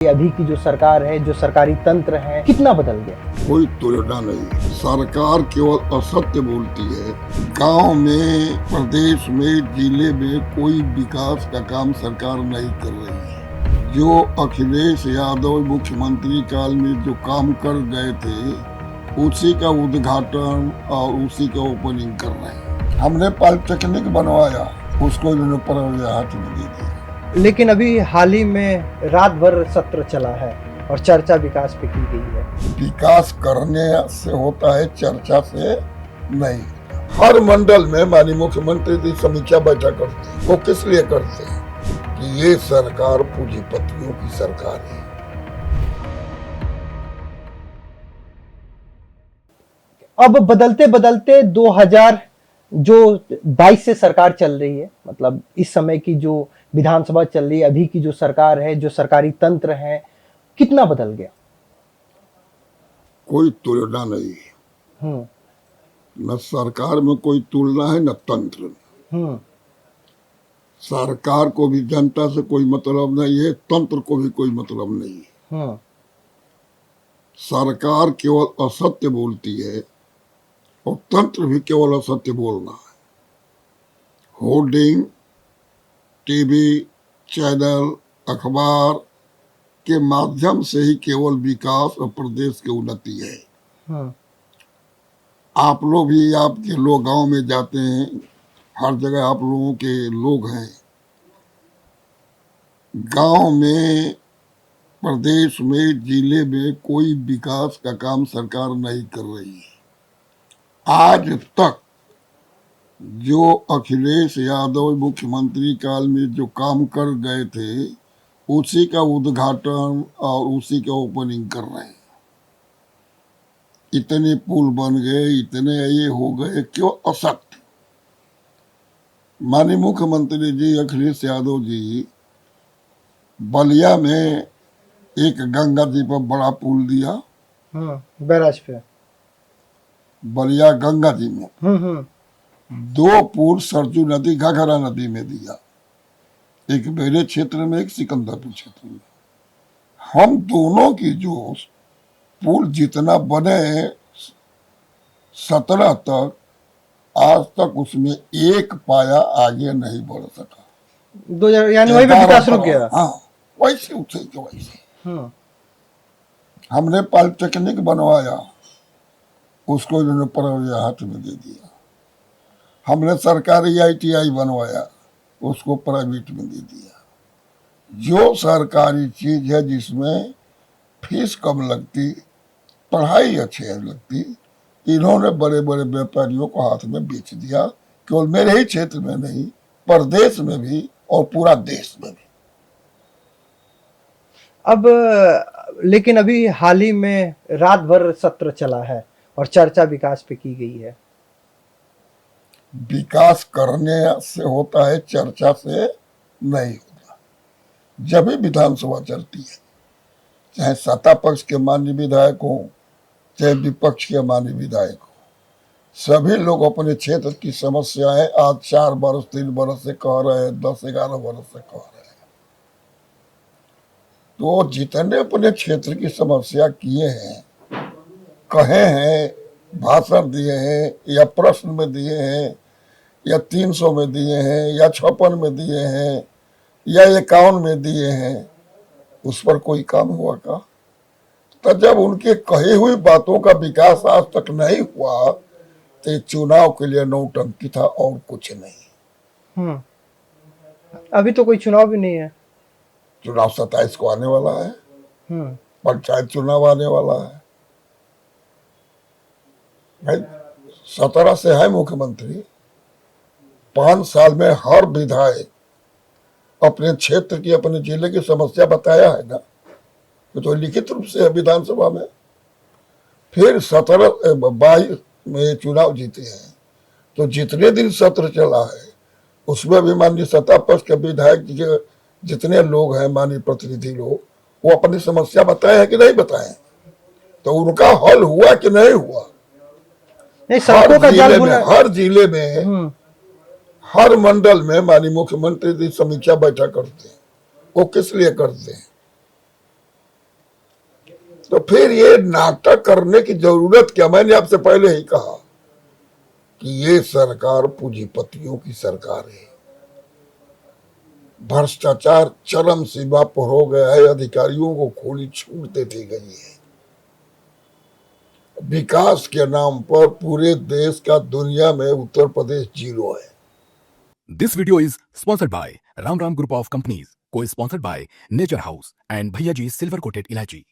अभी की जो सरकार है, जो सरकारी तंत्र है, कितना बदल गया? कोई तुलना नहीं। सरकार केवल असत्य बोलती है। गांव में, प्रदेश में, जिले में कोई विकास का काम सरकार नहीं कर रही है। जो अखिलेश यादव मुख्यमंत्री काल में जो काम कर गए थे, उसी का उद्घाटन और उसी का ओपनिंग कर रहे हैं। हमने पॉलिटेक्निक बनवाया, उसको इन्होंने पर हाथ में दे दिया। लेकिन अभी हाल ही में रात भर सत्र चला है और चर्चा विकास पे की गई है। विकास करने से होता है, चर्चा से नहीं। हर मंडल में माननीय मुख्यमंत्री जी समीक्षा बैठक करते हैं। वो किस लिए करते हैं? कि ये सरकार पूंजीपतियों की सरकार है। अब बदलते बदलते 2022 से सरकार चल रही है, मतलब इस समय की जो विधानसभा चल रही है, अभी की जो सरकार है, जो सरकारी तंत्र है, कितना बदल गया? कोई तुलना नहीं। न सरकार में कोई तुलना है, न तंत्र में। सरकार को भी जनता से कोई मतलब नहीं है, तंत्र को भी कोई मतलब नहीं है। सरकार केवल असत्य बोलती है और तंत्र भी केवल असत्य बोलना है। होर्डिंग, टीवी, चैनल, अखबार के माध्यम से ही केवल विकास और प्रदेश की उन्नति है। आप लोग भी, आपके लोग गांव में जाते हैं, हर जगह आप लोगों के लोग हैं। गांव में, प्रदेश में, जिले में कोई विकास का काम सरकार नहीं कर रही है। आज तक जो अखिलेश यादव मुख्यमंत्री काल में जो काम कर गए थे, उसी का उद्घाटन और उसी का ओपनिंग कर रहे हैं। इतने पुल बन गए, इतने ये हो गए, क्यों? असत्य। माननीय मुख्यमंत्री जी अखिलेश यादव जी बलिया में एक गंगा जी पर बड़ा पुल दिया, बैराज पे, बलिया गंगा जी में। 2 पुल सरजू नदी, घाघरा नदी में दिया, एक मेरे क्षेत्र में, एक सिकंदरपुर क्षेत्र में। हम दोनों की जो पुल जितना बने 17 तक, आज तक उसमें एक पाया आगे नहीं बढ़ सका। 2000 यानी वही पे विकास रुक गया। हाँ, वैसे उठे के वैसे। हमने पॉलिटेक्निक बनवाया, उसको इन्होंने पर हाथ में दे दिया। हमने सरकारी ITI बनवाया, उसको प्राइवेट में दे दिया। जो सरकारी चीज है जिसमें फीस कम लगती, पढ़ाई अच्छी लगती, इन्होंने बड़े बड़े व्यापारियों को हाथ में बेच दिया। केवल मेरे ही क्षेत्र में नहीं, प्रदेश में भी और पूरा देश में भी। अब लेकिन अभी हाल ही में रात भर सत्र चला है और चर्चा विकास पे की गई है। विकास करने से होता है, चर्चा से नहीं होता। जब भी विधानसभा चलती है, चाहे सत्ता पक्ष के माननीय विधायक हो, चाहे विपक्ष के माननीय विधायक हो, सभी लोग अपने क्षेत्र की समस्याएं आज 4 वर्ष 3 वर्ष से कह रहे हैं, 10-11 वर्ष से कह रहे हैं। तो जितने अपने क्षेत्र की समस्या किए हैं, कहे हैं, भाषण दिए हैं, या प्रश्न में दिए हैं, या 300 में दिए हैं, या 56 में दिए हैं, या 51 में दिए हैं, उस पर कोई काम हुआ का? तो जब उनके कही हुई बातों का विकास आज तक नहीं हुआ, तो चुनाव के लिए नौटंकी था और कुछ नहीं। अभी तो कोई चुनाव भी नहीं है। चुनाव 27 को आने वाला है, पंचायत चुनाव आने वाला है। भाई 17 से है मुख्यमंत्री। 5 साल में हर विधायक अपने क्षेत्र की, अपने जिले की समस्या बताया है ना, तो लिखित रूप से है विधानसभा में। फिर 22 में चुनाव जीते हैं, तो जितने दिन सत्र चला है, उसमें भी माननीय सत्ता पक्ष के विधायक जितने लोग हैं, माननीय प्रतिनिधि लोग, वो अपनी समस्या बताए हैं कि नहीं बताए? तो उनका हल हुआ कि नहीं हुआ? नहीं, सड़कों का जाल हर जिले में, हर मंडल में माननीय मुख्यमंत्री जी समीक्षा बैठक करते हैं। वो किस लिए करते हैं? तो फिर ये नाटक करने की जरूरत क्या? मैंने आपसे पहले ही कहा कि ये सरकार पूंजीपतियों की सरकार है। भ्रष्टाचार चरम सीमा पर हो गया है, अधिकारियों को खुली छूट देती गई है। विकास के नाम पर पूरे देश का दुनिया में उत्तर प्रदेश जीरो है। This video is sponsored by Ram Ram Group of Companies, co-sponsored by Nature House and Bhaiya Ji Silver Coated Ilachi.